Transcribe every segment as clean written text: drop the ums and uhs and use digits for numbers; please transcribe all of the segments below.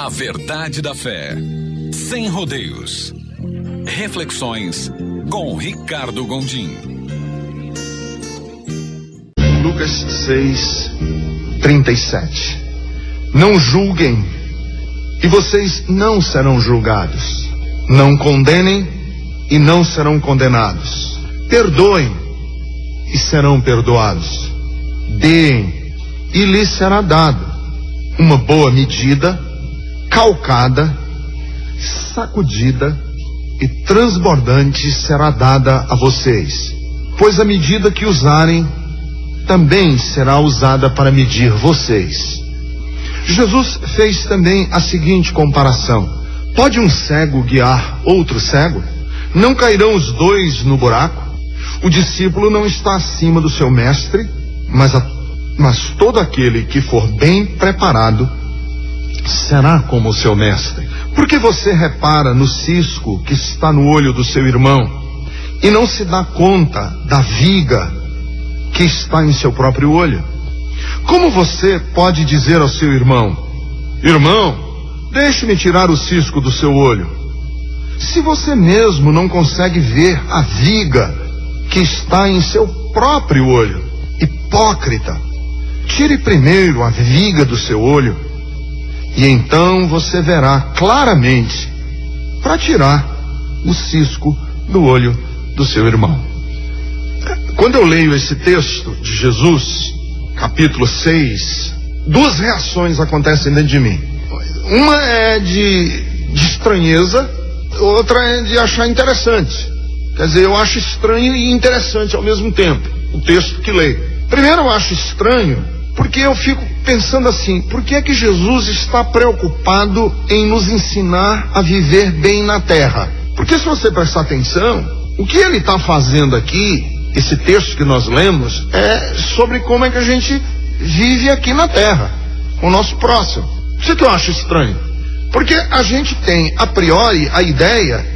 A verdade da fé, sem rodeios. Reflexões com Ricardo Gondim. Lucas 6:37. Não julguem, e vocês não serão julgados. Não condenem, e não serão condenados. Perdoem, e serão perdoados. Deem, e lhes será dado. Uma boa medida, calcada, sacudida e transbordante será dada a vocês. Pois a medida que usarem também será usada para medir vocês. Jesus fez também a seguinte comparação: pode um cego guiar outro cego? Não cairão os dois no buraco? O discípulo não está acima do seu mestre, mas todo aquele que for bem preparado será como o seu mestre. Por que você repara no cisco que está no olho do seu irmão e não se dá conta da viga que está em seu próprio olho? Como você pode dizer ao seu irmão: irmão, deixe-me tirar o cisco do seu olho, se você mesmo não consegue ver a viga que está em seu próprio olho? Hipócrita, tire primeiro a viga do seu olho, e então você verá claramente para tirar o cisco do olho do seu irmão. Quando eu leio esse texto de Jesus, capítulo 6, duas reações acontecem dentro de mim. Uma é de estranheza, outra é de achar interessante. Quer dizer, eu acho estranho e interessante ao mesmo tempo o texto que leio. Primeiro, eu acho estranho porque eu fico pensando assim: por que é que Jesus está preocupado em nos ensinar a viver bem na terra? Porque se você prestar atenção, o que ele está fazendo aqui, esse texto que nós lemos, é sobre como é que a gente vive aqui na terra, com o nosso próximo. Isso que eu acho estranho, porque a gente tem a priori a ideia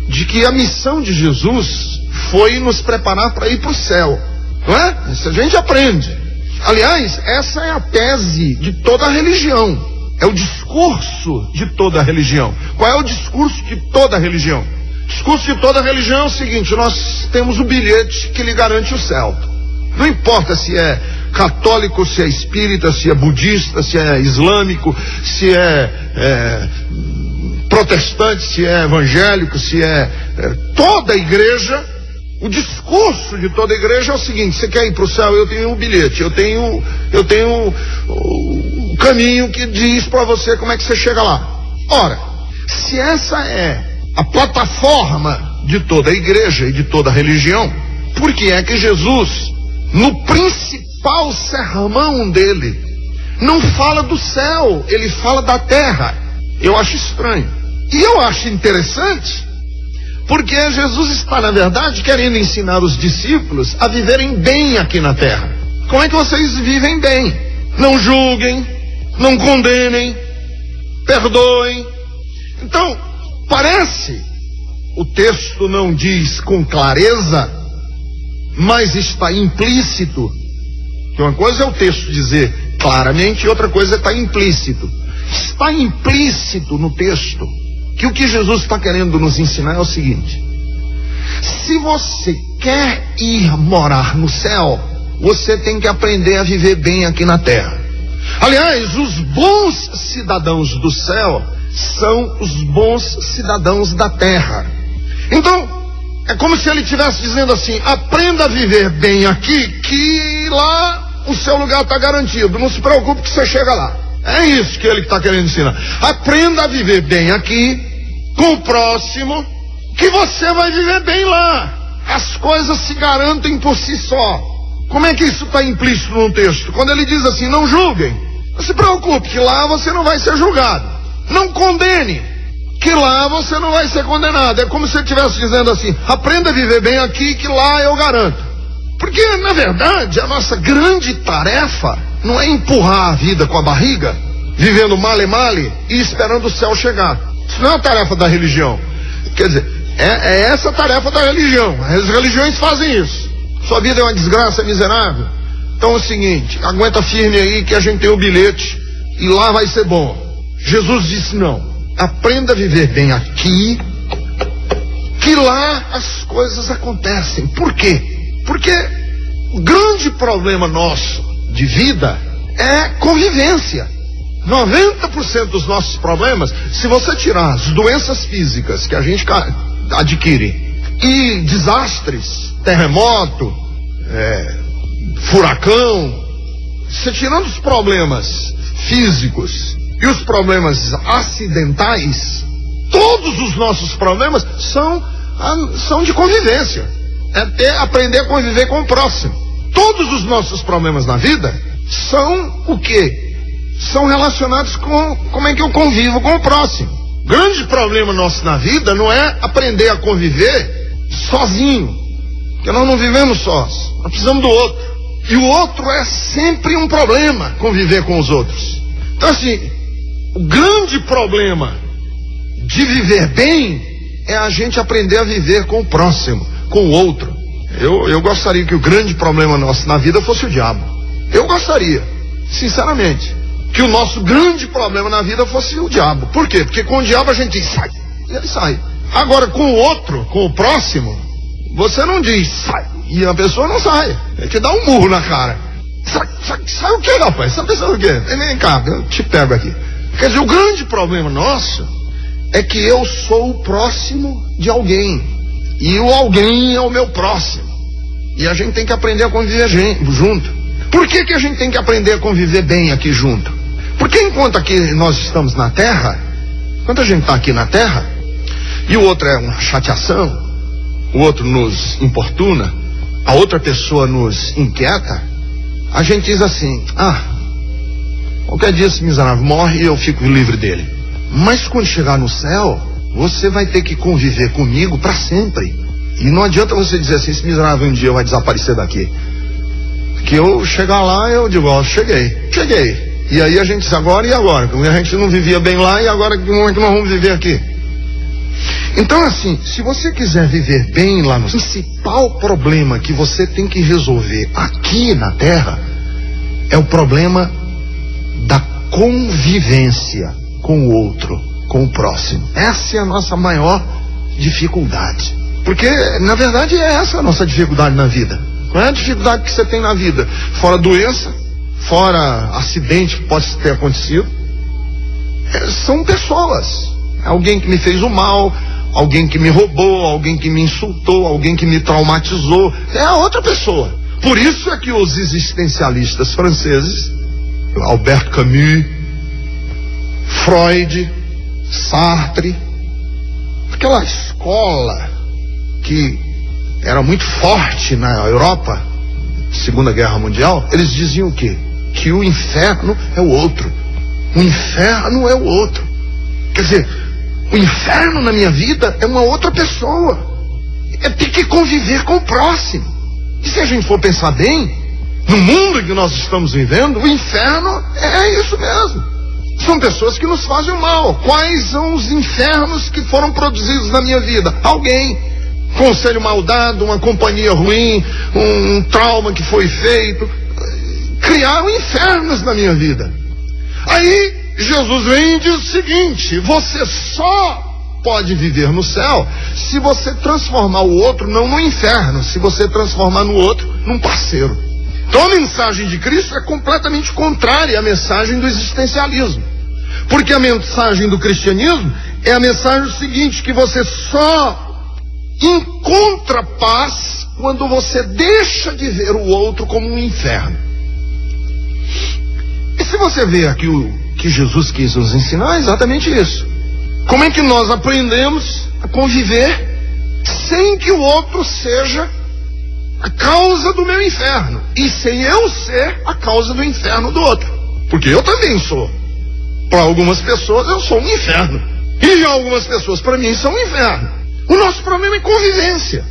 de que a missão de Jesus foi nos preparar para ir para o céu, não é? Isso a gente aprende. Aliás, essa é a tese de toda a religião, é o discurso de toda a religião. Qual é o discurso de toda a religião? O discurso de toda a religião é o seguinte: nós temos o bilhete que lhe garante o céu. Não importa se é católico, se é espírita, se é budista, se é islâmico, se é protestante, se é evangélico, se é toda a igreja. O discurso de toda a igreja é o seguinte: você quer ir para o céu? Eu tenho um bilhete, eu tenho o caminho que diz para você como é que você chega lá. Ora, se essa é a plataforma de toda a igreja e de toda a religião, por que é que Jesus, no principal sermão dele, não fala do céu, ele fala da terra? Eu acho estranho. E eu acho interessante, porque Jesus está, na verdade, querendo ensinar os discípulos a viverem bem aqui na terra. Como é que vocês vivem bem? Não julguem, não condenem, perdoem. Então, parece, o texto não diz com clareza, mas está implícito, que uma coisa é o texto dizer claramente e outra coisa é estar implícito. Está implícito no texto que o que Jesus está querendo nos ensinar é o seguinte: se você quer ir morar no céu, você tem que aprender a viver bem aqui na terra. Aliás, os bons cidadãos do céu são os bons cidadãos da terra. Então, é como se ele estivesse dizendo assim: aprenda a viver bem aqui, que lá o seu lugar está garantido. Não se preocupe que você chega lá. É isso que ele está querendo ensinar. Aprenda a viver bem aqui, com o próximo, que você vai viver bem lá. As coisas se garantem por si só. Como é que isso está implícito no texto? Quando ele diz assim: não julguem, não se preocupe que lá você não vai ser julgado. Não condene, que lá você não vai ser condenado. É como se ele estivesse dizendo assim: aprenda a viver bem aqui, que lá eu garanto. Porque, na verdade, a nossa grande tarefa não é empurrar a vida com a barriga, vivendo male-male e esperando o céu chegar. Isso não é a tarefa da religião. Quer dizer, é essa a tarefa da religião. As religiões fazem isso. Sua vida é uma desgraça, é miserável. Então é o seguinte: aguenta firme aí que a gente tem o bilhete e lá vai ser bom. Jesus disse: não, aprenda a viver bem aqui, que lá as coisas acontecem. Por quê? Porque o grande problema nosso de vida é convivência. 90% dos nossos problemas, se você tirar as doenças físicas que a gente adquire e desastres, terremoto, furacão, você tirando os problemas físicos e os problemas acidentais, todos os nossos problemas são de convivência. É aprender a conviver com o próximo. Todos os nossos problemas na vida são o quê? São relacionados com como é que eu convivo com o próximo. O grande problema nosso na vida não é aprender a conviver sozinho, porque nós não vivemos sós, nós precisamos do outro. E o outro é sempre um problema, conviver com os outros. Então assim, o grande problema de viver bem é a gente aprender a viver com o próximo, com o outro. Eu gostaria que o grande problema nosso na vida fosse o diabo. Eu gostaria, sinceramente, que o nosso grande problema na vida fosse o diabo. Por quê? Porque com o diabo a gente sai, e ele sai. Agora com o outro, com o próximo, você não diz sai, e a pessoa não sai. Ele te dá um murro na cara. Sai o quê, rapaz? Você tá pensando o quê? Vem cá, eu te pego aqui. Quer dizer, o grande problema nosso é que eu sou o próximo de alguém, e o alguém é o meu próximo, e a gente tem que aprender a conviver junto. Por que a gente tem que aprender a conviver bem aqui junto? Porque enquanto aqui nós estamos na terra, enquanto a gente está aqui na terra, e o outro é uma chateação, o outro nos importuna, a outra pessoa nos inquieta, a gente diz assim: qualquer dia esse miserável morre e eu fico livre dele. Mas quando chegar no céu, você vai ter que conviver comigo para sempre. E não adianta você dizer assim: esse miserável um dia vai desaparecer daqui. Que eu chegar lá, eu digo: cheguei. E aí a gente diz: agora e agora? Porque a gente não vivia bem lá, e agora que momento nós vamos viver aqui? Então assim, se você quiser viver bem lá no... O principal problema que você tem que resolver aqui na terra é o problema da convivência com o outro, com o próximo. Essa é a nossa maior dificuldade. Porque, na verdade, é essa a nossa dificuldade na vida. Qual é a dificuldade que você tem na vida? Fora doença, fora acidente que pode ter acontecido, são pessoas. Alguém que me fez o mal, alguém que me roubou, alguém que me insultou, alguém que me traumatizou. É a outra pessoa. Por isso é que os existencialistas franceses, Albert Camus, Freud, Sartre, aquela escola que era muito forte na Europa, Segunda Guerra Mundial, eles diziam o quê? Que o inferno é o outro. O inferno é o outro. Quer dizer, o inferno na minha vida é uma outra pessoa. É ter que conviver com o próximo. E se a gente for pensar bem, no mundo que nós estamos vivendo, o inferno é isso mesmo. São pessoas que nos fazem o mal. Quais são os infernos que foram produzidos na minha vida? Alguém, conselho mal dado, uma companhia ruim, um trauma que foi feito, criaram infernos na minha vida. Aí Jesus vem e diz o seguinte: você só pode viver no céu se você transformar o outro não no inferno, se você transformar no outro num parceiro. Então a mensagem de Cristo é completamente contrária à mensagem do existencialismo. Porque a mensagem do cristianismo é a mensagem seguinte: que você só encontra paz quando você deixa de ver o outro como um inferno. E se você vê aqui o que Jesus quis nos ensinar, é exatamente isso. Como é que nós aprendemos a conviver sem que o outro seja a causa do meu inferno, e sem eu ser a causa do inferno do outro? Porque eu também sou. Para algumas pessoas eu sou um inferno, e algumas pessoas para mim são um inferno. O nosso problema é convivência.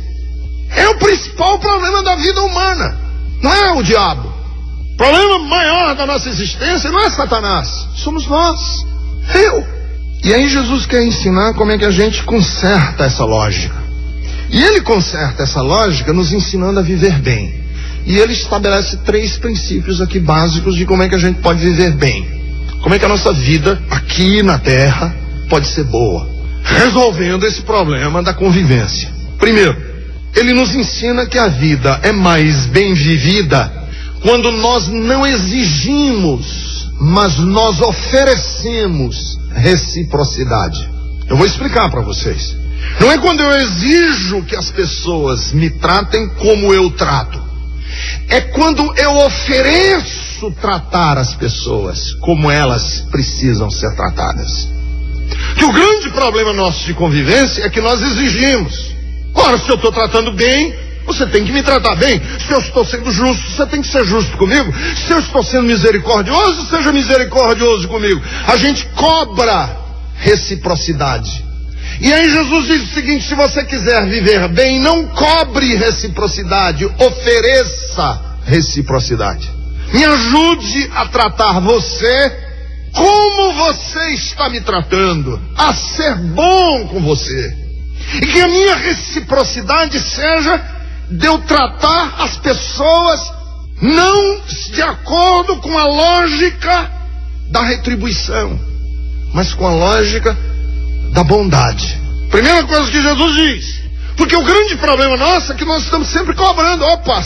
É o principal problema da vida humana. Não é o diabo. O problema maior da nossa existência não é Satanás. Somos nós. Eu. E aí Jesus quer ensinar como é que a gente conserta essa lógica. E ele conserta essa lógica nos ensinando a viver bem. E ele estabelece 3 princípios aqui básicos de como é que a gente pode viver bem. Como é que a nossa vida aqui na Terra pode ser boa? Resolvendo esse problema da convivência. Primeiro, ele nos ensina que a vida é mais bem vivida quando nós não exigimos, mas nós oferecemos reciprocidade. Eu vou explicar para vocês. Não é quando eu exijo que as pessoas me tratem como eu trato. É quando eu ofereço tratar as pessoas como elas precisam ser tratadas. Que o grande problema nosso de convivência é que nós exigimos. Ora, se eu estou tratando bem, você tem que me tratar bem. Se eu estou sendo justo, você tem que ser justo comigo. Se eu estou sendo misericordioso, seja misericordioso comigo. A gente cobra reciprocidade. E aí Jesus diz o seguinte: se você quiser viver bem, não cobre reciprocidade, ofereça reciprocidade. Me ajude a tratar você como você está me tratando, a ser bom com você. E que a minha reciprocidade seja de eu tratar as pessoas não de acordo com a lógica da retribuição, mas com a lógica da bondade. Primeira coisa que Jesus diz. Porque o grande problema nosso é que nós estamos sempre cobrando. Opa,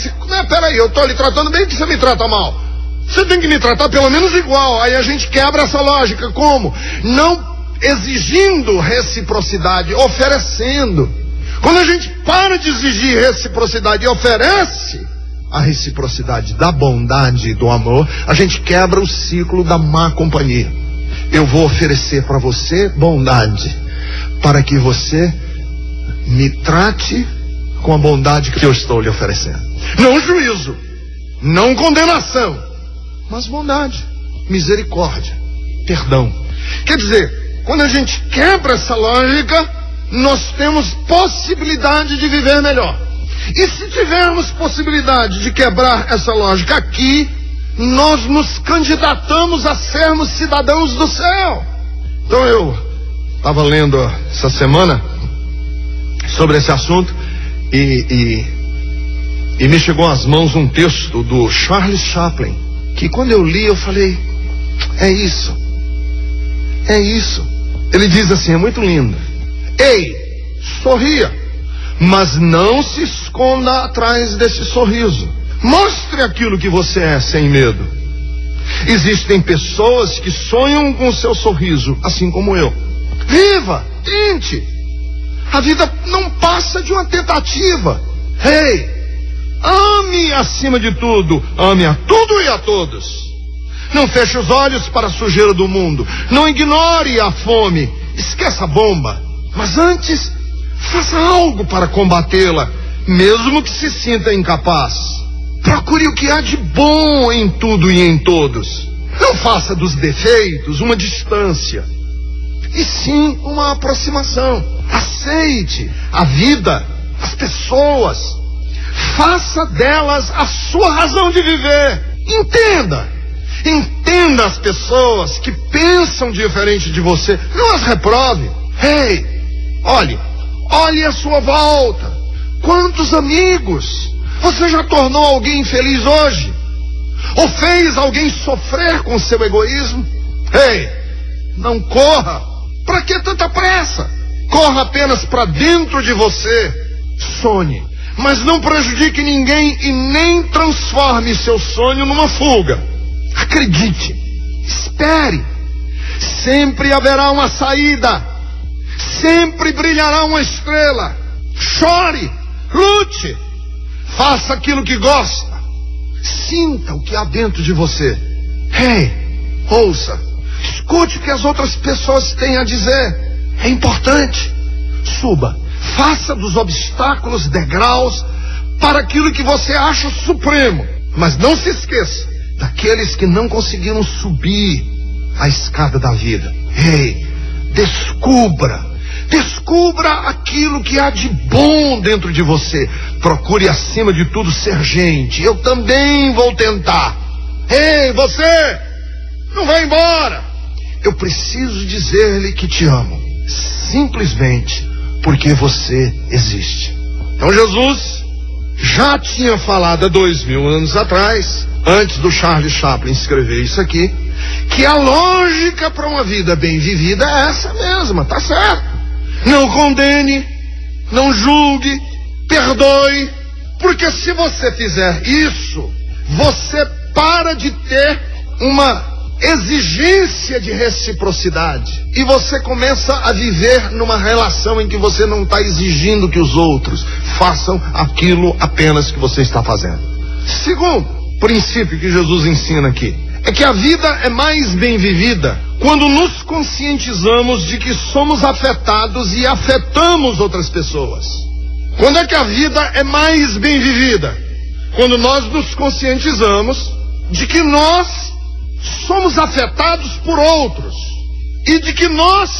peraí, eu estou lhe tratando bem, que você me trata mal. Você tem que me tratar pelo menos igual. Aí a gente quebra essa lógica. Como? Não exigindo reciprocidade, oferecendo. Quando a gente para de exigir reciprocidade e oferece a reciprocidade da bondade e do amor, a gente quebra o ciclo da má companhia. Eu vou oferecer para você bondade, para que você me trate com a bondade que eu estou lhe oferecendo. Não juízo, não condenação, mas bondade, misericórdia, perdão. Quer dizer, quando a gente quebra essa lógica, nós temos possibilidade de viver melhor. E se tivermos possibilidade de quebrar essa lógica aqui, nós nos candidatamos a sermos cidadãos do céu. Então eu estava lendo essa semana sobre esse assunto e me chegou às mãos um texto do Charles Chaplin, que quando eu li eu falei, é isso. Ele diz assim, é muito lindo: ei, sorria, mas não se esconda atrás desse sorriso. Mostre aquilo que você é sem medo. Existem pessoas que sonham com o seu sorriso, assim como eu. Viva, tente. A vida não passa de uma tentativa. Ei, ame acima de tudo. Ame a tudo e a todos. Não feche os olhos para a sujeira do mundo. Não ignore a fome. Esqueça a bomba. Mas antes, faça algo para combatê-la, mesmo que se sinta incapaz. Procure o que há de bom em tudo e em todos. Não faça dos defeitos uma distância, e sim uma aproximação. Aceite a vida, as pessoas. Faça delas a sua razão de viver. Entenda as pessoas que pensam diferente de você. Não as reprove. Ei, olhe à sua volta. Quantos amigos você já tornou alguém infeliz hoje? Ou fez alguém sofrer com seu egoísmo? Ei, não corra. Para que tanta pressa? Corra apenas para dentro de você. Sonhe, mas não prejudique ninguém e nem transforme seu sonho numa fuga. Acredite, espere. Sempre haverá uma saída. Sempre brilhará uma estrela. Chore, lute. Faça aquilo que gosta. Sinta o que há dentro de você. Ei, ouça. Escute o que as outras pessoas têm a dizer. É importante. Suba. Faça dos obstáculos degraus para aquilo que você acha supremo. Mas não se esqueça daqueles que não conseguiram subir a escada da vida. Ei, descubra aquilo que há de bom dentro de você. Procure acima de tudo ser gente. Eu também vou tentar. Ei, você não vai embora. Eu preciso dizer-lhe que te amo, simplesmente porque você existe. Então Jesus já tinha falado há 2000 anos atrás, antes do Charles Chaplin escrever isso aqui, que a lógica para uma vida bem vivida é essa mesma, tá certo? Não condene, não julgue, perdoe, porque se você fizer isso, você para de ter uma exigência de reciprocidade e você começa a viver numa relação em que você não está exigindo que os outros façam aquilo apenas que você está fazendo. Segundo princípio que Jesus ensina aqui é que a vida é mais bem vivida quando nos conscientizamos de que somos afetados e afetamos outras pessoas. Quando é que a vida é mais bem vivida? Quando nós nos conscientizamos de que nós somos afetados por outros e de que nós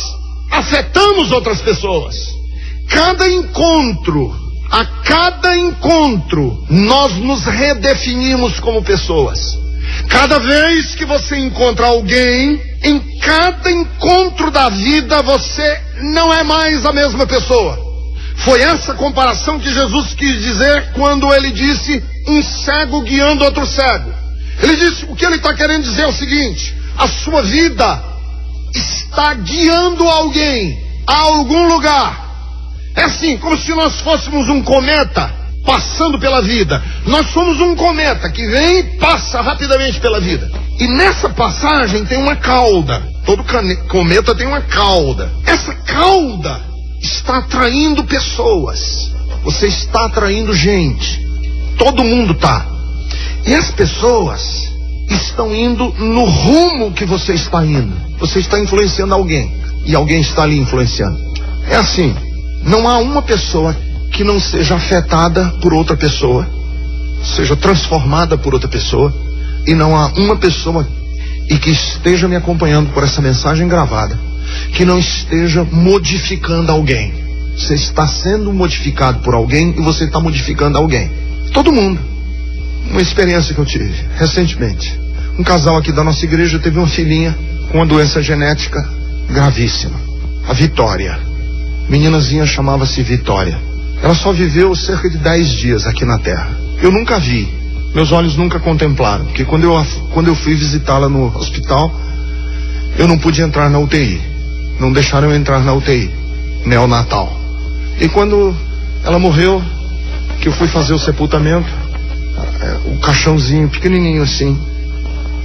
afetamos outras pessoas. A cada encontro, nós nos redefinimos como pessoas. Cada vez que você encontra alguém, em cada encontro da vida, você não é mais a mesma pessoa. Foi essa comparação que Jesus quis dizer quando ele disse um cego guiando outro cego. Ele disse, o que ele está querendo dizer é o seguinte: a sua vida está guiando alguém a algum lugar. É assim, como se nós fôssemos um cometa passando pela vida. Nós somos um cometa que vem e passa rapidamente pela vida. E nessa passagem tem uma cauda. Todo cometa tem uma cauda. Essa cauda está atraindo pessoas. Você está atraindo gente. Todo mundo está. E as pessoas estão indo no rumo que você está indo. Você está influenciando alguém. E alguém está ali influenciando. É assim. Não há uma pessoa que não seja afetada por outra pessoa, seja transformada por outra pessoa, e não há uma pessoa e que esteja me acompanhando por essa mensagem gravada que não esteja modificando alguém. Você está sendo modificado por alguém e você está modificando alguém. Todo mundo. Uma experiência que eu tive recentemente. Um casal aqui da nossa igreja teve uma filhinha com uma doença genética gravíssima, a Vitória. Meninazinha chamava-se Vitória. Ela só viveu cerca de 10 dias aqui na terra. Eu nunca vi, meus olhos nunca contemplaram, porque quando eu fui visitá-la no hospital, eu não pude entrar na UTI. Não deixaram eu entrar na UTI neonatal. E quando ela morreu, que eu fui fazer o sepultamento, o caixãozinho pequenininho assim,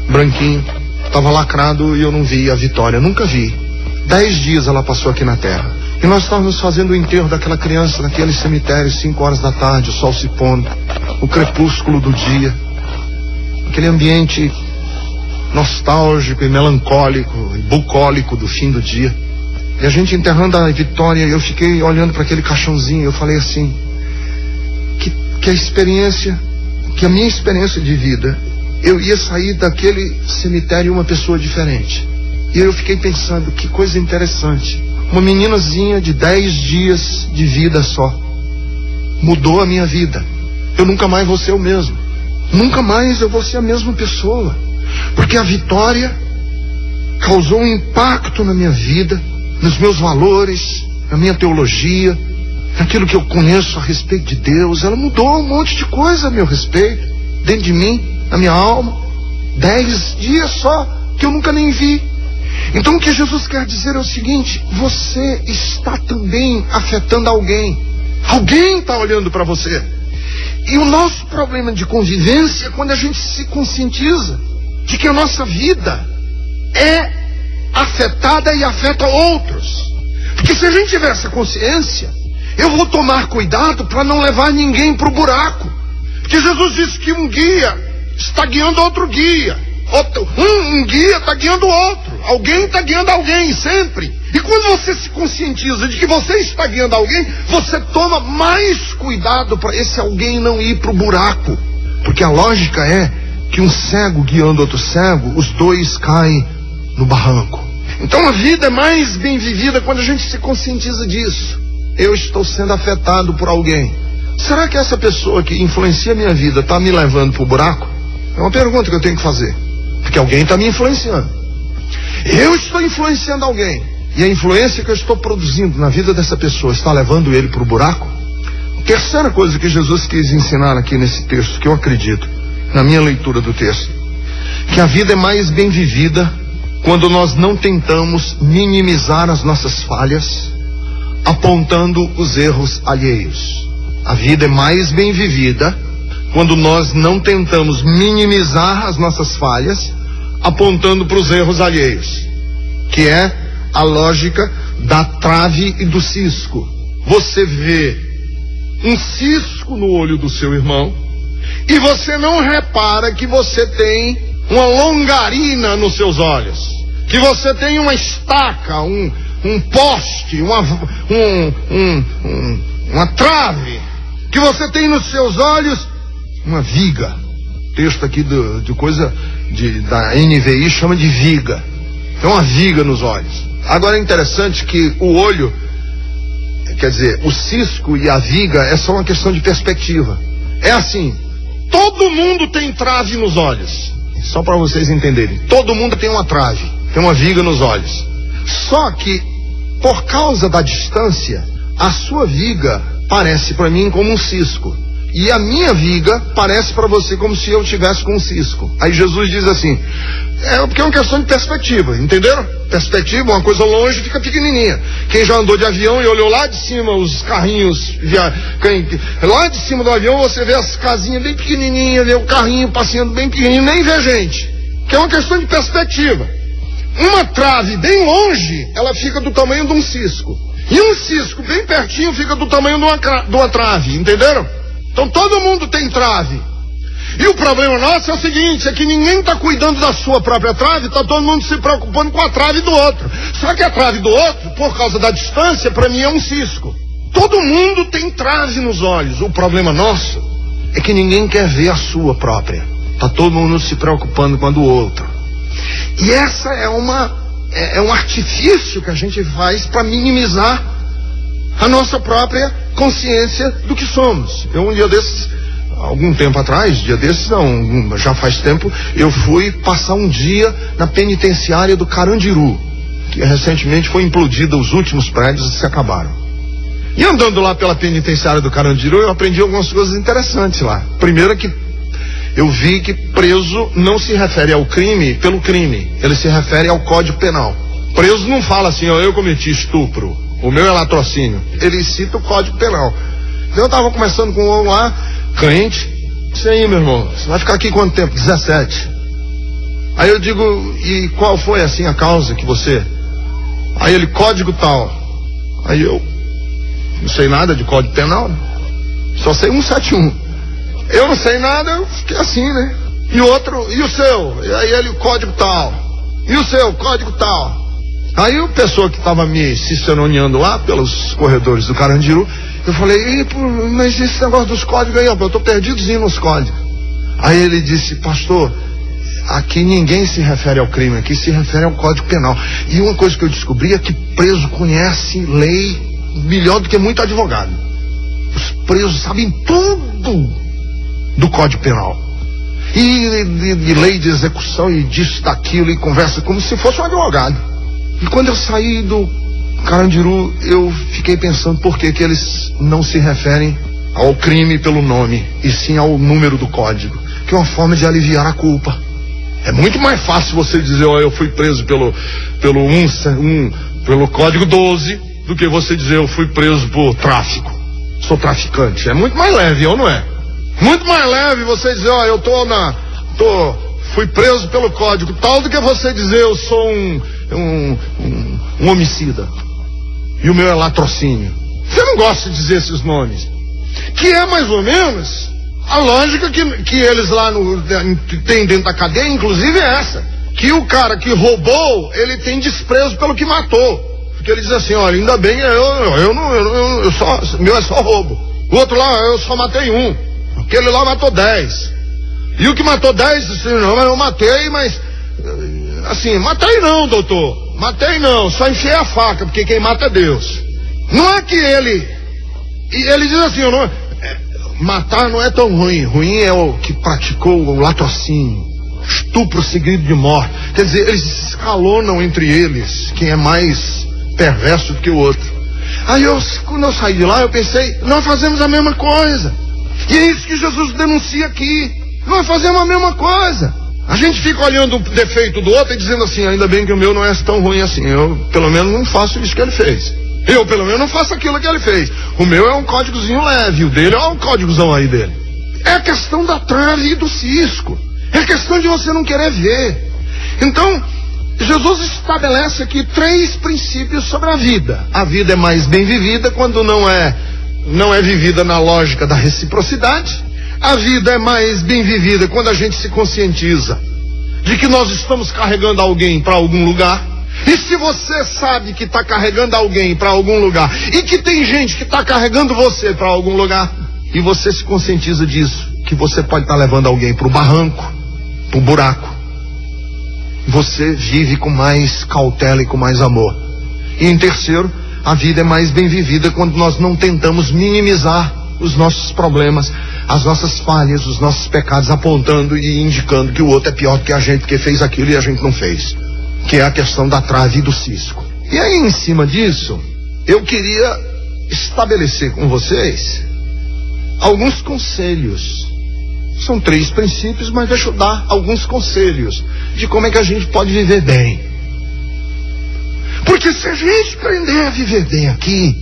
branquinho, estava lacrado e eu não vi a Vitória, nunca vi. 10 dias ela passou aqui na terra. E nós estávamos fazendo o enterro daquela criança naquele cemitério, 5 horas da tarde, o sol se pondo, o crepúsculo do dia, aquele ambiente nostálgico e melancólico e bucólico do fim do dia. E a gente enterrando a Vitória, eu fiquei olhando para aquele caixãozinho, eu falei assim, que a minha experiência de vida, eu ia sair daquele cemitério uma pessoa diferente. E eu fiquei pensando, que coisa interessante. Uma meninazinha de 10 dias de vida só mudou a minha vida. Eu nunca mais vou ser o mesmo. Nunca mais eu vou ser a mesma pessoa. Porque a Vitória causou um impacto na minha vida, nos meus valores, na minha teologia, naquilo que eu conheço a respeito de Deus. Ela mudou um monte de coisa a meu respeito, dentro de mim, na minha alma. 10 dias só, que eu nunca nem vi. Então o que Jesus quer dizer é o seguinte: você está também afetando alguém. Alguém está olhando para você. E o nosso problema de convivência é quando a gente se conscientiza de que a nossa vida é afetada e afeta outros. Porque se a gente tiver essa consciência, eu vou tomar cuidado para não levar ninguém para o buraco. Porque Jesus disse que um guia está guiando outro guia. Um guia está guiando o outro. Alguém está guiando alguém sempre. E quando você se conscientiza de que você está guiando alguém, você toma mais cuidado para esse alguém não ir para o buraco. Porque a lógica é que um cego guiando outro cego, os dois caem no barranco. Então a vida é mais bem vivida quando a gente se conscientiza disso. Eu estou sendo afetado por alguém. Será que essa pessoa que influencia a minha vida está me levando para o buraco? É uma pergunta que eu tenho que fazer. Porque alguém está me influenciando. Eu estou influenciando alguém. E a influência que eu estou produzindo na vida dessa pessoa está levando ele para o buraco? Terceira coisa que Jesus quis ensinar aqui nesse texto, que eu acredito, na minha leitura do texto, que a vida é mais bem vivida quando nós não tentamos minimizar as nossas falhas, apontando os erros alheios. A vida é mais bem vivida quando nós não tentamos minimizar as nossas falhas, apontando para os erros alheios, que é a lógica da trave e do cisco. Você vê um cisco no olho do seu irmão e você não repara que você tem uma longarina nos seus olhos, que você tem uma estaca, um poste, uma trave, que você tem nos seus olhos uma viga. Texto aqui da NVI chama de viga. Tem uma viga nos olhos. Agora é interessante que o olho, quer dizer, o cisco e a viga é só uma questão de perspectiva. É assim, todo mundo tem trave nos olhos. Só para vocês entenderem, todo mundo tem uma trave, tem uma viga nos olhos. Só que, por causa da distância, a sua viga parece para mim como um cisco. E a minha viga parece para você como se eu tivesse com um cisco. Aí Jesus diz assim, porque é uma questão de perspectiva, entenderam? Perspectiva, uma coisa longe fica pequenininha. Quem já andou de avião e olhou lá de cima os carrinhos, lá de cima do avião você vê as casinhas bem pequenininhas, vê o carrinho passeando bem pequenininho, nem vê gente. Que é uma questão de perspectiva. Uma trave bem longe, ela fica do tamanho de um cisco. E um cisco bem pertinho fica do tamanho de uma trave, entenderam? Então todo mundo tem trave. E o problema nosso é o seguinte, é que ninguém está cuidando da sua própria trave, está todo mundo se preocupando com a trave do outro. Só que a trave do outro, por causa da distância, para mim é um cisco. Todo mundo tem trave nos olhos. O problema nosso é que ninguém quer ver a sua própria. Está todo mundo se preocupando com a do outro. E essa é um artifício que a gente faz para minimizar a nossa própria consciência do que somos. Eu um dia desses, algum tempo atrás, já faz tempo, eu fui passar um dia na penitenciária do Carandiru, que recentemente foi implodida, os últimos prédios se acabaram. E andando lá pela penitenciária do Carandiru, eu aprendi algumas coisas interessantes lá. Primeiro que eu vi que preso não se refere ao crime pelo crime, ele se refere ao Código Penal. Preso não fala assim, eu cometi estupro, o meu é latrocínio. Ele cita o Código Penal. Então eu estava conversando com um lá, crente. Isso aí, meu irmão, você vai ficar aqui quanto tempo? 17. Aí eu digo, e qual foi assim a causa que você... Aí ele, código tal. Aí eu não sei nada de Código Penal, né? Só sei 171. Eu não sei nada, eu fiquei assim, né? E outro, e o seu? E aí ele, código tal. E o seu, código tal. Aí a pessoa que estava me ciceroneando lá pelos corredores do Carandiru, eu falei, mas esse negócio dos códigos aí, eu estou perdidozinho nos códigos. Aí ele disse, pastor, aqui ninguém se refere ao crime, aqui se refere ao Código Penal. E uma coisa que eu descobri é que preso conhece lei melhor do que muito advogado. Os presos sabem tudo do Código Penal. E lei de execução, e disso, daquilo, e conversa como se fosse um advogado. E quando eu saí do Carandiru, eu fiquei pensando por que eles não se referem ao crime pelo nome, e sim ao número do código, que é uma forma de aliviar a culpa. É muito mais fácil você dizer, eu fui preso pelo código 12, do que você dizer, eu fui preso por tráfico, sou traficante. É muito mais leve, ou não é? Muito mais leve você dizer, fui preso pelo código tal, do que você dizer, eu sou um homicida. E o meu é latrocínio. Você não gosta de dizer esses nomes. Que é mais ou menos a lógica que eles lá tem dentro da cadeia, inclusive é essa. Que o cara que roubou, ele tem desprezo pelo que matou. Porque ele diz assim, olha, ainda bem, meu é só roubo. O outro lá, eu só matei um. Aquele lá matou 10. E o que matou 10, disse, não, eu matei, mas... Assim, matei não, doutor. Matei não, só enfiei a faca, porque quem mata é Deus. Não é que ele diz assim, matar não é tão ruim. Ruim é o que praticou o latrocínio, estupro seguido de morte. Quer dizer, eles escalonam entre eles quem é mais perverso do que o outro. Aí quando eu saí de lá, eu pensei, nós fazemos a mesma coisa. E é isso que Jesus denuncia aqui. Nós fazemos a mesma coisa. A gente fica olhando o defeito do outro e dizendo assim, ainda bem que o meu não é tão ruim assim. Eu, pelo menos, não faço isso que ele fez. Eu, pelo menos, não faço aquilo que ele fez. O meu é um códigozinho leve, o dele é um códigozão aí dele. É a questão da trave e do cisco. É a questão de você não querer ver. Então, Jesus estabelece aqui 3 princípios sobre a vida. A vida é mais bem vivida quando não é vivida na lógica da reciprocidade. A vida é mais bem vivida quando a gente se conscientiza de que nós estamos carregando alguém para algum lugar. E se você sabe que está carregando alguém para algum lugar e que tem gente que está carregando você para algum lugar, e você se conscientiza disso, que você pode estar levando alguém para o barranco, para o buraco, você vive com mais cautela e com mais amor. E em terceiro, a vida é mais bem vivida quando nós não tentamos minimizar os nossos problemas, as nossas falhas, os nossos pecados, apontando e indicando que o outro é pior do que a gente, porque fez aquilo e a gente não fez. Que é a questão da trave e do cisco. E aí, em cima disso, eu queria estabelecer com vocês alguns conselhos. São 3 princípios, mas deixa eu dar alguns conselhos de como é que a gente pode viver bem. Porque se a gente aprender a viver bem aqui,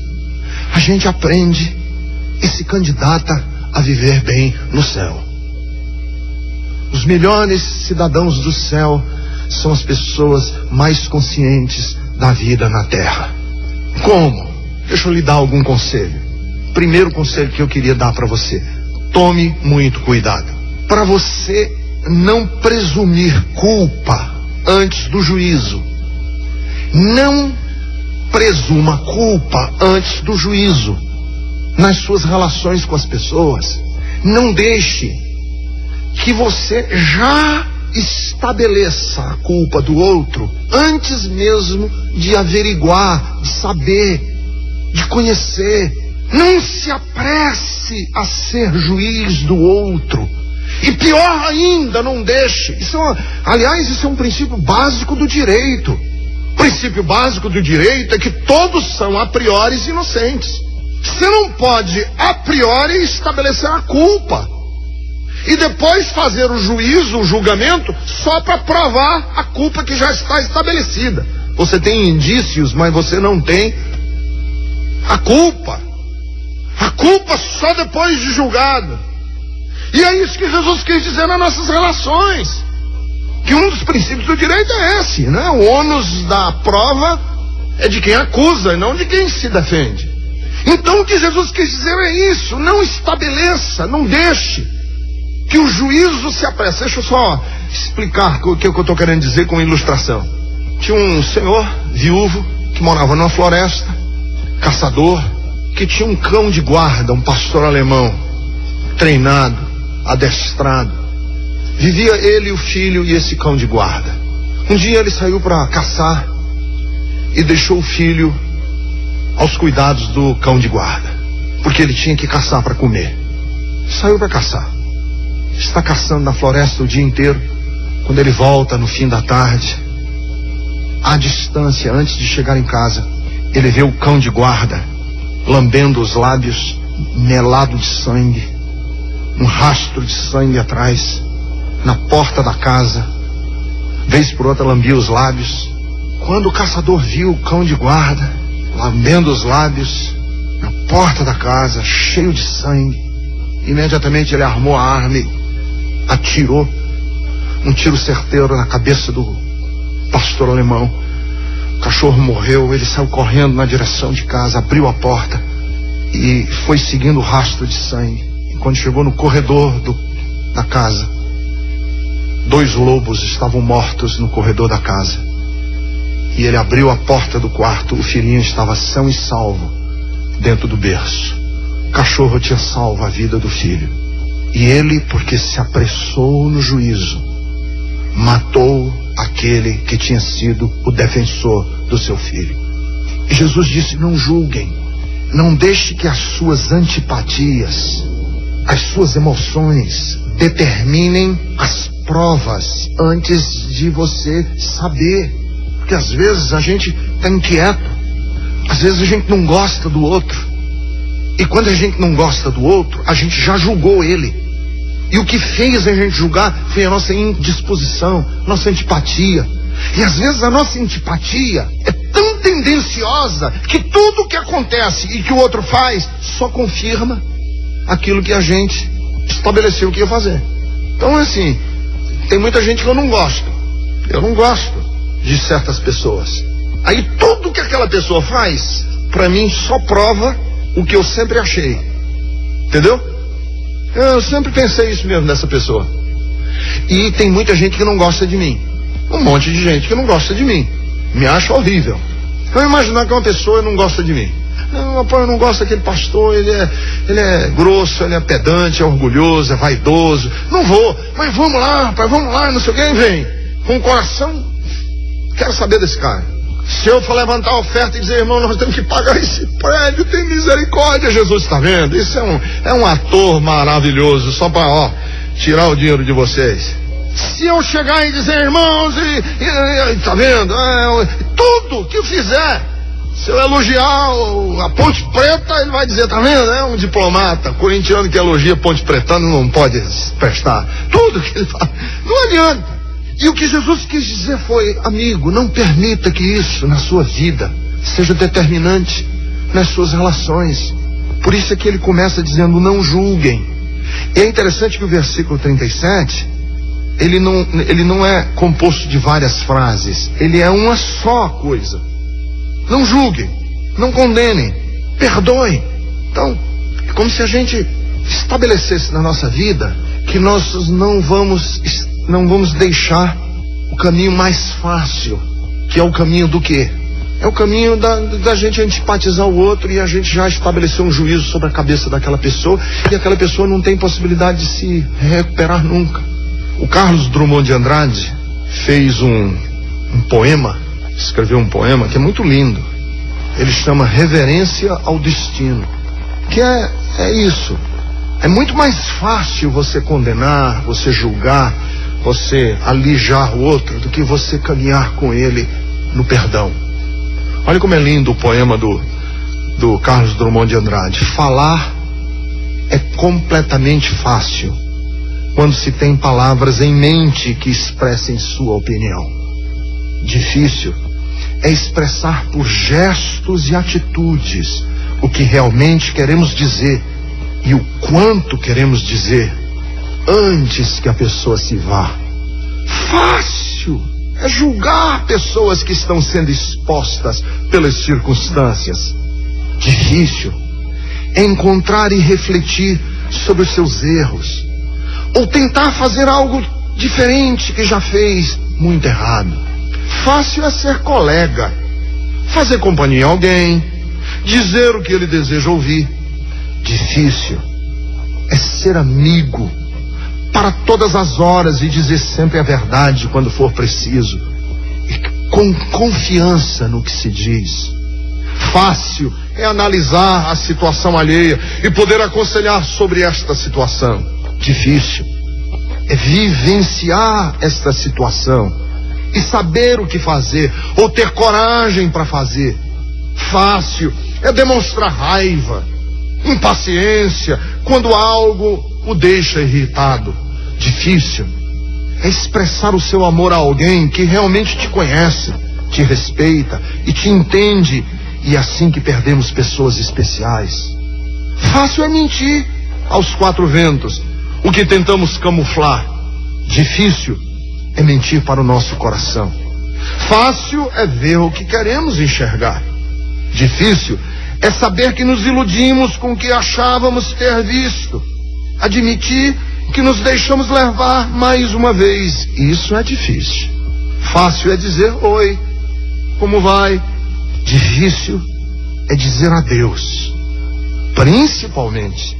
a gente aprende e se candidata a viver bem no céu. Os melhores cidadãos do céu são as pessoas mais conscientes da vida na terra. Como? Deixa eu lhe dar algum conselho. Primeiro conselho que eu queria dar para você: tome muito cuidado para você não presumir culpa antes do juízo. Não presuma culpa antes do juízo nas suas relações com as pessoas. Não deixe que você já estabeleça a culpa do outro antes mesmo de averiguar, de saber, de conhecer. Não se apresse a ser juiz do outro. E pior ainda, não deixe. Aliás, isso é um princípio básico do direito. O princípio básico do direito é que todos são a priori inocentes. Você não pode a priori estabelecer a culpa e depois fazer o juízo, o julgamento, só para provar a culpa que já está estabelecida. Você tem indícios, mas você não tem a culpa. A culpa só depois de julgado. E é isso que Jesus quis dizer nas nossas relações. Que um dos princípios do direito é esse, né? O ônus da prova é de quem acusa e não de quem se defende. Então o que Jesus quis dizer é isso: não estabeleça, não deixe que o juízo se apresse. Deixa eu só explicar o que eu estou querendo dizer com ilustração. Tinha um senhor viúvo que morava numa floresta, caçador, que tinha um cão de guarda, um pastor alemão, treinado, adestrado. Vivia ele, o filho e esse cão de guarda. Um dia ele saiu para caçar e deixou o filho aos cuidados do cão de guarda, porque ele tinha que caçar para comer. Saiu para caçar. Está caçando na floresta o dia inteiro. Quando ele volta no fim da tarde, à distância, antes de chegar em casa, ele vê o cão de guarda lambendo os lábios, melado de sangue, um rastro de sangue atrás, na porta da casa. Vez por outra lambia os lábios. Quando o caçador viu o cão de guarda lambendo os lábios na porta da casa, cheio de sangue, imediatamente ele armou a arma e atirou um tiro certeiro na cabeça do pastor alemão. O cachorro morreu. Ele saiu correndo na direção de casa, abriu a porta e foi seguindo o rastro de sangue. E quando chegou no corredor da casa, 2 lobos estavam mortos no corredor da casa. E ele abriu a porta do quarto. O filhinho estava são e salvo dentro do berço. O cachorro tinha salvo a vida do filho. E ele, porque se apressou no juízo, matou aquele que tinha sido o defensor do seu filho. E Jesus disse: não julguem. Não deixe que as suas antipatias, as suas emoções determinem as provas antes de você saber. Porque às vezes a gente está inquieto, às vezes a gente não gosta do outro, e quando a gente não gosta do outro, a gente já julgou ele, E o que fez a gente julgar foi a nossa indisposição, nossa antipatia. E às vezes a nossa antipatia é tão tendenciosa que tudo que acontece e que o outro faz só confirma aquilo que a gente estabeleceu que ia fazer. Então assim, tem muita gente que eu não gosto. Eu não gosto de certas pessoas. Aí tudo que aquela pessoa faz, pra mim só prova o que eu sempre achei. Entendeu? Eu sempre pensei isso mesmo dessa pessoa. E tem muita gente que não gosta de mim. Um monte de gente que não gosta de mim. Me acha horrível. Então imaginar que uma pessoa não gosta de mim. Eu não gosto daquele pastor, ele é grosso, ele é pedante, é orgulhoso, é vaidoso. Não vou, mas vamos lá, rapaz, vamos lá, não sei o que, vem. Com o coração, quero saber desse cara. Se eu for levantar a oferta e dizer, irmão, nós temos que pagar esse prédio, tem misericórdia, Jesus está vendo? Isso é um ator maravilhoso, só para tirar o dinheiro de vocês. Se eu chegar e dizer, irmãos, tá vendo? Tudo que eu fizer, se eu elogiar a Ponte Preta, ele vai dizer, tá vendo? É um diplomata, corintiano que elogia Ponte Pretano não pode prestar. Tudo que ele fala, não adianta. E o que Jesus quis dizer foi, amigo, não permita que isso na sua vida seja determinante nas suas relações. Por isso é que ele começa dizendo, não julguem. E é interessante que o versículo 37, ele não é composto de várias frases, ele é uma só coisa. Não julguem, não condenem, perdoem. Então, é como se a gente estabelecesse na nossa vida que nós não vamos deixar o caminho mais fácil, que é o caminho do quê? É o caminho da gente antipatizar o outro e a gente já estabeleceu um juízo sobre a cabeça daquela pessoa e aquela pessoa não tem possibilidade de se recuperar nunca. O Carlos Drummond de Andrade fez um poema, escreveu um poema que é muito lindo. Ele chama Reverência ao Destino, que é isso. É muito mais fácil você condenar, você julgar, você alijar o outro do que você caminhar com ele no perdão. Olha como é lindo o poema do Carlos Drummond de Andrade. Falar é completamente fácil quando se tem palavras em mente que expressem sua opinião. Difícil é expressar por gestos e atitudes o que realmente queremos dizer e o quanto queremos dizer antes que a pessoa se vá. Fácil é julgar pessoas que estão sendo expostas pelas circunstâncias. Difícil é encontrar e refletir sobre os seus erros, ou tentar fazer algo diferente que já fez muito errado. Fácil é ser colega, fazer companhia a alguém, dizer o que ele deseja ouvir. Difícil é ser amigo para todas as horas e dizer sempre a verdade quando for preciso, e com confiança no que se diz. Fácil é analisar a situação alheia e poder aconselhar sobre esta situação. Difícil é vivenciar esta situação e saber o que fazer, ou ter coragem para fazer. Fácil é demonstrar raiva, impaciência, quando algo o deixa irritado. Difícil é expressar o seu amor a alguém que realmente te conhece, te respeita e te entende, e assim que perdemos pessoas especiais. Fácil é mentir aos quatro ventos o que tentamos camuflar. Difícil é mentir para o nosso coração. Fácil é ver o que queremos enxergar. Difícil é saber que nos iludimos com o que achávamos ter visto. Admitir que nos deixamos levar mais uma vez. Isso é difícil. Fácil é dizer oi, como vai? Difícil é dizer adeus, principalmente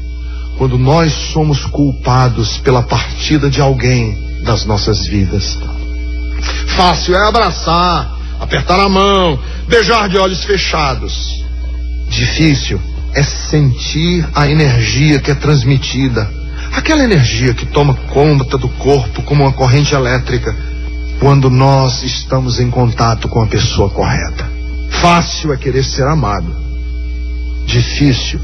quando nós somos culpados pela partida de alguém das nossas vidas. Fácil é abraçar, apertar a mão, beijar de olhos fechados. Difícil é sentir a energia que é transmitida, aquela energia que toma conta do corpo como uma corrente elétrica, quando nós estamos em contato com a pessoa correta. Fácil é querer ser amado. Difícil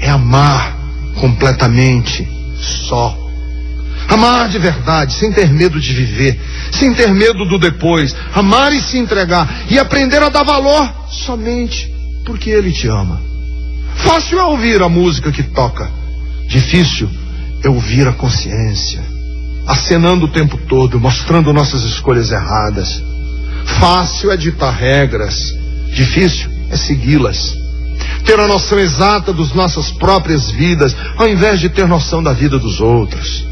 é amar completamente só. Amar de verdade, sem ter medo de viver, sem ter medo do depois. Amar e se entregar, e aprender a dar valor somente porque Ele te ama. Fácil é ouvir a música que toca, difícil é ouvir a consciência, acenando o tempo todo, mostrando nossas escolhas erradas. Fácil é ditar regras, difícil é segui-las. Ter a noção exata das nossas próprias vidas, ao invés de ter noção da vida dos outros.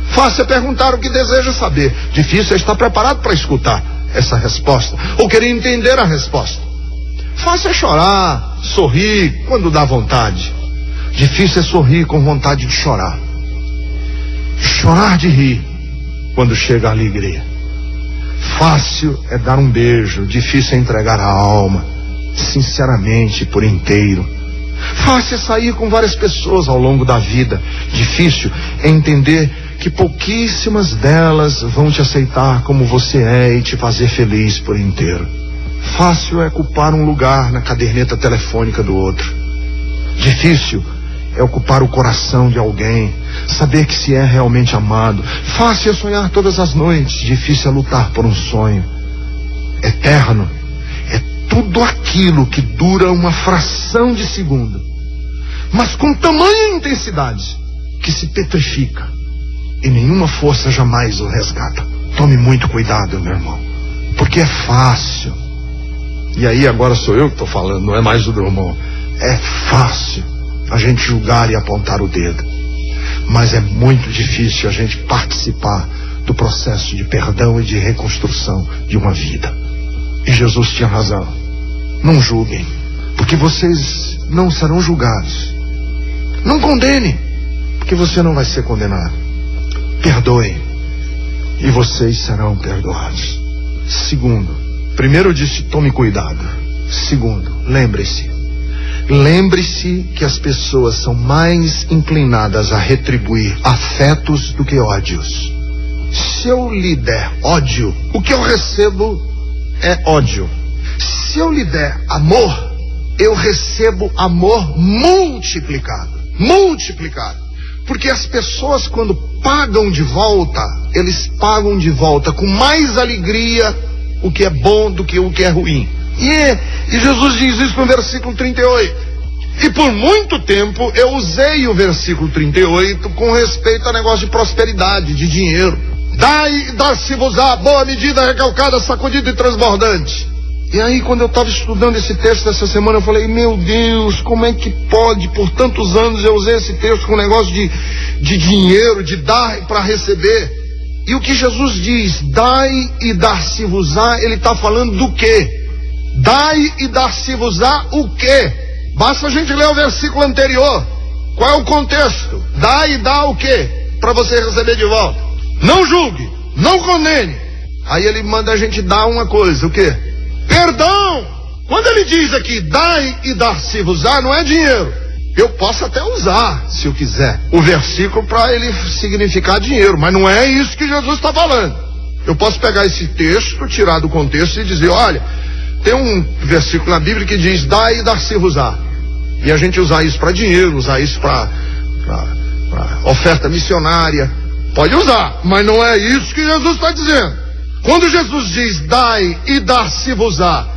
Fácil é perguntar o que deseja saber, difícil é estar preparado para escutar essa resposta, ou querer entender a resposta. Fácil é chorar, sorrir quando dá vontade. Difícil é sorrir com vontade de chorar. Chorar de rir quando chega a alegria. Fácil é dar um beijo, difícil é entregar a alma, sinceramente, por inteiro. Fácil é sair com várias pessoas ao longo da vida. Difícil é entender que pouquíssimas delas vão te aceitar como você é e te fazer feliz por inteiro. Fácil é ocupar um lugar na caderneta telefônica do outro. Difícil é ocupar o coração de alguém, saber que se é realmente amado. Fácil é sonhar todas as noites, difícil é lutar por um sonho. Eterno é tudo aquilo que dura uma fração de segundo, mas com tamanha intensidade que se petrifica e nenhuma força jamais o resgata. Tome muito cuidado, meu irmão, porque é fácil. E aí agora sou eu que estou falando, não é mais o Drummond. É fácil a gente julgar e apontar o dedo, mas é muito difícil a gente participar do processo de perdão e de reconstrução de uma vida. E Jesus tinha razão. Não julguem, porque vocês não serão julgados. Não condenem, porque você não vai ser condenado. Perdoem, e vocês serão perdoados. Segundo, primeiro eu disse, tome cuidado. Segundo, lembre-se que as pessoas são mais inclinadas a retribuir afetos do que ódios. Se eu lhe der ódio, o que eu recebo é ódio. Se eu lhe der amor, eu recebo amor multiplicado. Porque as pessoas, quando pagam de volta, eles pagam de volta com mais alegria o que é bom do que o que é ruim. E Jesus diz isso no versículo 38. E por muito tempo eu usei o versículo 38 com respeito a negócio de prosperidade, de dinheiro. Dai e dar-se-vos-á, boa medida, recalcada, sacudida e transbordante. E aí, quando eu estava estudando esse texto essa semana, eu falei, meu Deus, como é que pode? Por tantos anos eu usei esse texto com negócio de dinheiro, de dar para receber. E o que Jesus diz, dai e dar-se-vos-á, ele está falando do quê? Dai e dar-se-vos-á o quê? Basta a gente ler o versículo anterior. Qual é o contexto? Dai e dá o quê? Para você receber de volta. Não julgue, não condene. Aí ele manda a gente dar uma coisa, o quê? Perdão. Quando ele diz aqui, dai e dar-se-vos-á, não é dinheiro. Eu posso até usar, se eu quiser, o versículo para ele significar dinheiro, mas não é isso que Jesus está falando. Eu posso pegar esse texto, tirar do contexto e dizer, olha, tem um versículo na Bíblia que diz, dai e dar-se-vos-á. E a gente usar isso para dinheiro, usar isso para oferta missionária. Pode usar, mas não é isso que Jesus está dizendo. Quando Jesus diz, dai e dar-se-vos-á,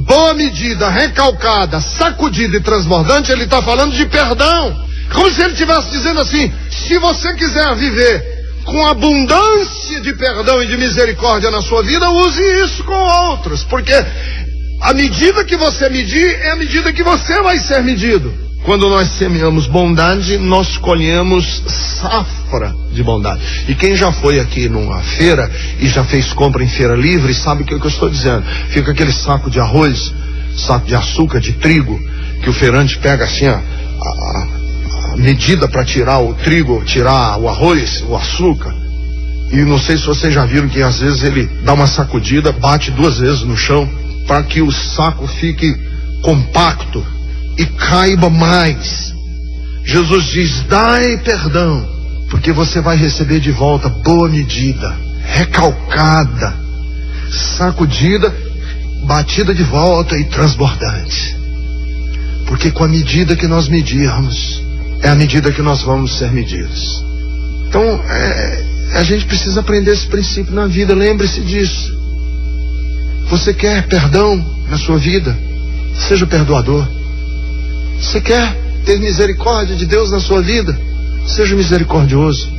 boa medida, recalcada, sacudida e transbordante, ele está falando de perdão. Como se ele estivesse dizendo assim, se você quiser viver com abundância de perdão e de misericórdia na sua vida, use isso com outros, porque a medida que você medir é a medida que você vai ser medido. Quando nós semeamos bondade, nós colhemos safra de bondade. E quem já foi aqui numa feira e já fez compra em feira livre, sabe o que eu estou dizendo. Fica aquele saco de arroz, saco de açúcar, de trigo, que o feirante pega assim a medida para tirar o trigo, tirar o arroz, o açúcar. E não sei se vocês já viram que às vezes ele dá uma sacudida, bate 2 vezes no chão, para que o saco fique compacto e caiba mais. Jesus diz, dai perdão, porque você vai receber de volta boa medida, recalcada, sacudida, batida de volta e transbordante. Porque com a medida que nós medirmos, é a medida que nós vamos ser medidos. Então, A gente precisa aprender esse princípio na vida. Lembre-se disso. Você quer perdão na sua vida? Seja perdoador. Você quer ter misericórdia de Deus na sua vida? Seja misericordioso.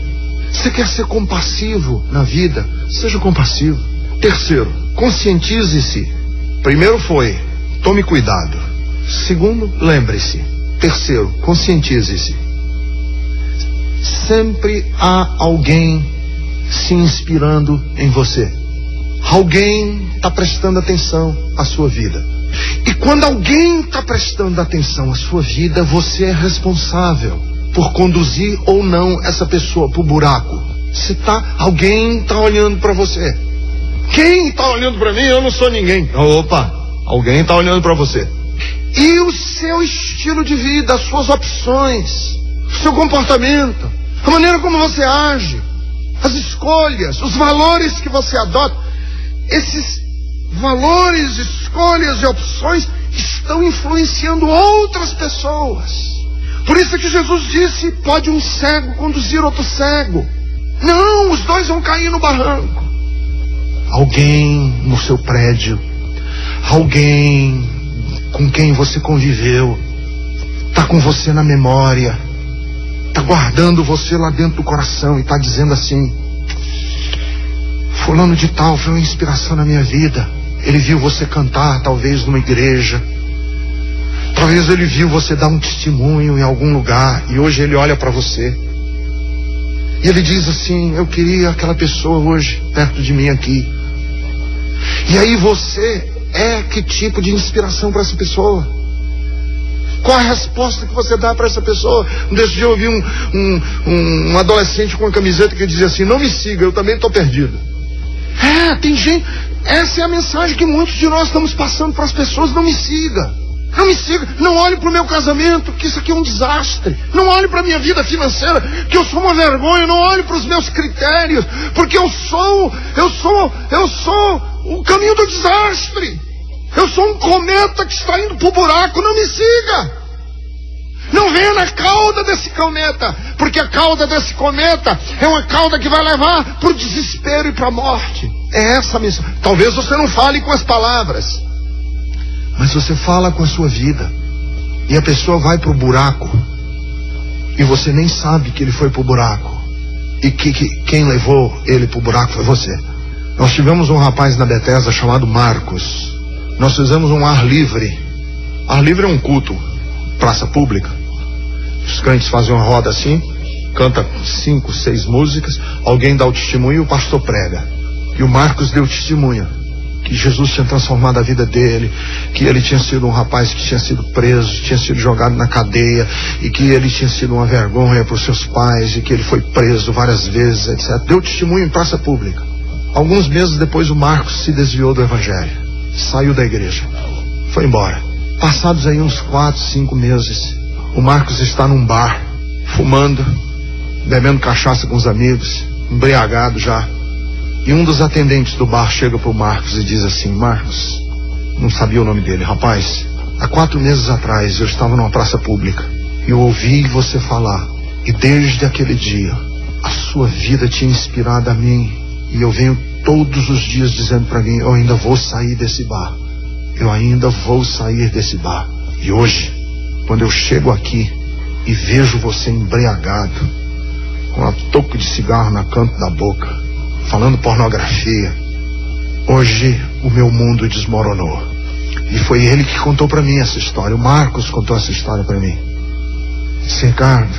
Você quer ser compassivo na vida? Seja compassivo. Terceiro, conscientize-se. Primeiro foi, tome cuidado. Segundo, lembre-se. Terceiro, conscientize-se. Sempre há alguém se inspirando em você. Alguém está prestando atenção à sua vida. E quando alguém está prestando atenção à sua vida, você é responsável por conduzir ou não essa pessoa para o buraco. Alguém está olhando para você. Quem está olhando para mim? Eu não sou ninguém. Opa, alguém está olhando para você. E o seu estilo de vida, as suas opções, o seu comportamento, a maneira como você age, as escolhas, os valores que você adota, esses valores, escolhas e opções estão influenciando outras pessoas. Por isso que Jesus disse, pode um cego conduzir outro cego. Não, os dois vão cair no barranco. Alguém no seu prédio, alguém com quem você conviveu, está com você na memória, está guardando você lá dentro do coração e está dizendo assim: fulano de tal foi uma inspiração na minha vida. Ele viu você cantar, talvez numa igreja. Talvez ele viu você dar um testemunho em algum lugar. E hoje ele olha para você. E ele diz assim: eu queria aquela pessoa hoje perto de mim aqui. E aí você é que tipo de inspiração para essa pessoa? Qual a resposta que você dá para essa pessoa? Desse dia eu ouvi um adolescente com uma camiseta que dizia assim: não me siga, eu também estou perdido. Tem gente... Essa é a mensagem que muitos de nós estamos passando para as pessoas: não me siga. Não me siga, não olhe para o meu casamento, que isso aqui é um desastre. Não olhe para a minha vida financeira, que eu sou uma vergonha. Não olhe para os meus critérios, porque eu sou o caminho do desastre. Eu sou um cometa que está indo para o buraco. Não me siga. Não venha na cauda desse cometa, porque a cauda desse cometa é uma cauda que vai levar para o desespero e para a morte. É essa a missão. Talvez você não fale com as palavras, mas você fala com a sua vida. E a pessoa vai para o buraco e você nem sabe que ele foi para o buraco. E quem levou ele para o buraco foi você. Nós tivemos um rapaz na Bethesda chamado Marcos. Nós fizemos um ar livre. Ar livre é um culto, praça pública. Os crentes fazem uma roda assim, canta 5, 6 músicas, alguém dá o testemunho e o pastor prega. E o Marcos deu testemunho que Jesus tinha transformado a vida dele, que ele tinha sido um rapaz que tinha sido preso, tinha sido jogado na cadeia, e que ele tinha sido uma vergonha para os seus pais, e que ele foi preso várias vezes, etc. Deu testemunho em praça pública. Alguns meses depois o Marcos se desviou do evangelho, saiu da igreja, foi embora. Passados aí uns 4, 5 meses, o Marcos está num bar, fumando, bebendo cachaça com os amigos, embriagado já. E um dos atendentes do bar chega para o Marcos e diz assim: Marcos, não sabia o nome dele, rapaz, há 4 meses atrás eu estava numa praça pública e eu ouvi você falar, e desde aquele dia a sua vida tinha inspirado a mim, e eu venho todos os dias dizendo para mim: eu ainda vou sair desse bar, eu ainda vou sair desse bar. E hoje, quando eu chego aqui e vejo você embriagado, com um toco de cigarro na canto da boca, falando pornografia, hoje o meu mundo desmoronou. E foi ele que contou para mim essa história. O Marcos contou essa história para mim. Ricardo,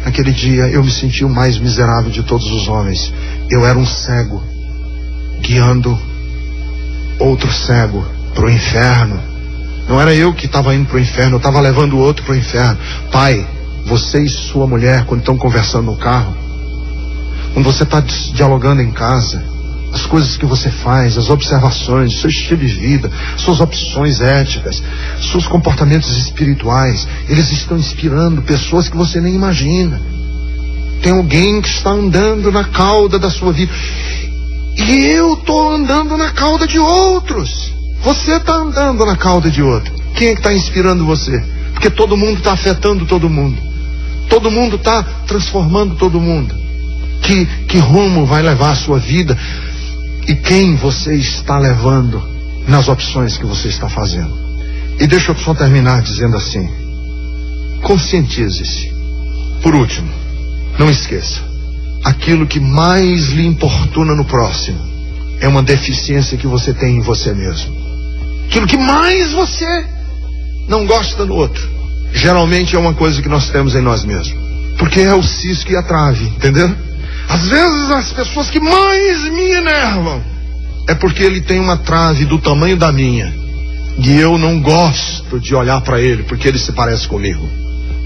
naquele dia eu me senti o mais miserável de todos os homens. Eu era um cego, guiando outro cego para o inferno. Não era eu que estava indo para o inferno, eu estava levando o outro para o inferno. Pai, você e sua mulher, quando estão conversando no carro, quando você está dialogando em casa, as coisas que você faz, as observações, seu estilo de vida, suas opções éticas, seus comportamentos espirituais, eles estão inspirando pessoas que você nem imagina. Tem alguém que está andando na cauda da sua vida, e eu estou andando na cauda de outros. Você está andando na cauda de outro. Quem é que está inspirando você? Porque todo mundo está afetando todo mundo. Todo mundo está transformando todo mundo. Que rumo vai levar a sua vida e quem você está levando nas opções que você está fazendo. E deixa eu só terminar dizendo assim: conscientize-se. Por último, não esqueça, aquilo que mais lhe importuna no próximo é uma deficiência que você tem em você mesmo. Aquilo que mais você não gosta no outro, geralmente é uma coisa que nós temos em nós mesmos. Porque é o cisco e a trave, entendeu? Às vezes as pessoas que mais me enervam é porque ele tem uma trave do tamanho da minha e eu não gosto de olhar para ele porque ele se parece comigo.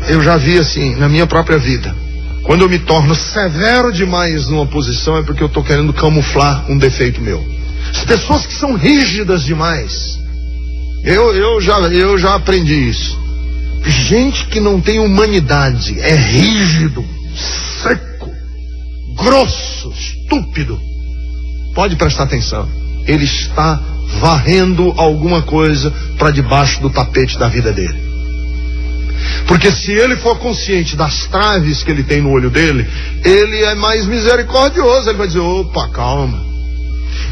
Eu já vi assim na minha própria vida. Quando eu me torno severo demais numa posição é porque eu estou querendo camuflar um defeito meu. As pessoas que são rígidas demais, eu já aprendi isso. Gente que não tem humanidade, é rígido, seco, grosso, estúpido. Pode prestar atenção. Ele está varrendo alguma coisa para debaixo do tapete da vida dele. Porque se ele for consciente das traves que ele tem no olho dele, ele é mais misericordioso. Ele vai dizer: opa, calma.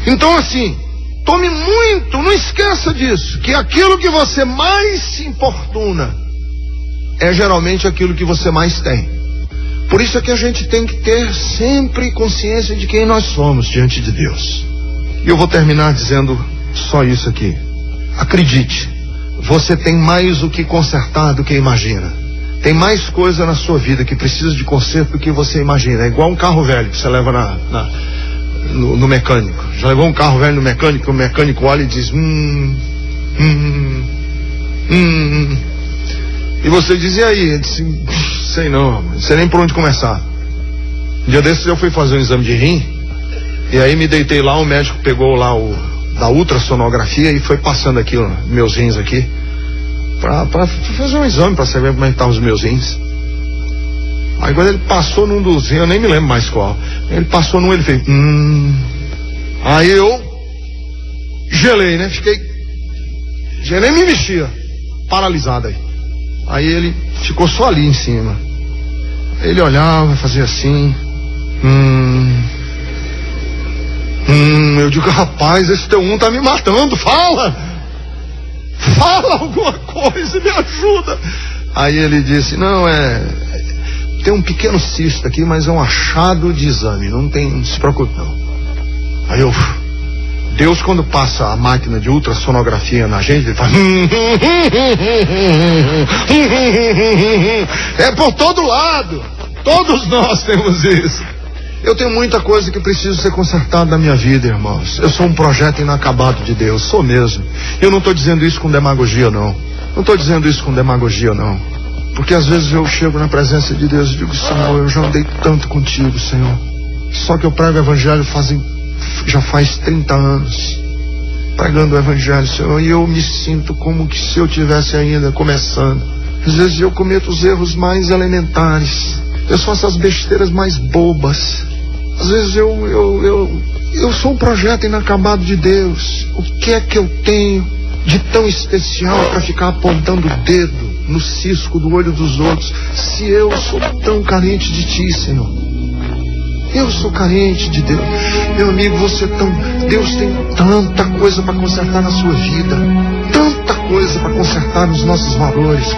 Então assim, tome muito, não esqueça disso, que aquilo que você mais se importuna é geralmente aquilo que você mais tem. Por isso é que a gente tem que ter sempre consciência de quem nós somos diante de Deus. E eu vou terminar dizendo só isso aqui: acredite, você tem mais o que consertar do que imagina. Tem mais coisa na sua vida que precisa de conserto do que você imagina. É igual um carro velho que você leva no mecânico. Já levou um carro velho no mecânico, o mecânico olha e diz: E você diz: e aí? Ele disse: sei não, não sei nem por onde começar. Um dia desses eu fui fazer um exame de rim, e aí me deitei lá, o médico pegou lá da ultrassonografia e foi passando aqui, meus rins aqui, pra fazer um exame, pra saber como é que estavam os meus rins. Aí quando ele passou num dos rins, eu nem me lembro mais qual, ele passou num, ele fez Aí eu gelei, né? Nem me mexia, paralisado aí. Aí ele ficou só ali em cima. Ele olhava, fazia assim. Eu digo: rapaz, esse teu tá me matando, fala alguma coisa, me ajuda. Aí ele disse: não, tem um pequeno cisto aqui, mas é um achado de exame, não se preocupe não. Aí Deus, quando passa a máquina de ultrassonografia na gente, ele faz é por todo lado. Todos nós temos isso. Eu tenho muita coisa que precisa ser consertada na minha vida, irmãos. Eu sou um projeto inacabado de Deus, sou mesmo. Eu não estou dizendo isso com demagogia, não. Não estou dizendo isso com demagogia, não. Porque às vezes eu chego na presença de Deus e digo: Senhor, eu já andei tanto contigo, Senhor. Só que eu prego o evangelho já faz 30 anos. Pregando o evangelho, Senhor, e eu me sinto como que se eu tivesse ainda começando. Às vezes eu cometo os erros mais elementares. Eu faço as besteiras mais bobas. Às vezes eu sou um projeto inacabado de Deus. O que é que eu tenho de tão especial para ficar apontando o dedo no cisco do olho dos outros, se eu sou tão carente de Ti, Senhor? Eu sou carente de Deus. Meu amigo, Deus tem tanta coisa para consertar na sua vida, tanta coisa para consertar nos nossos valores.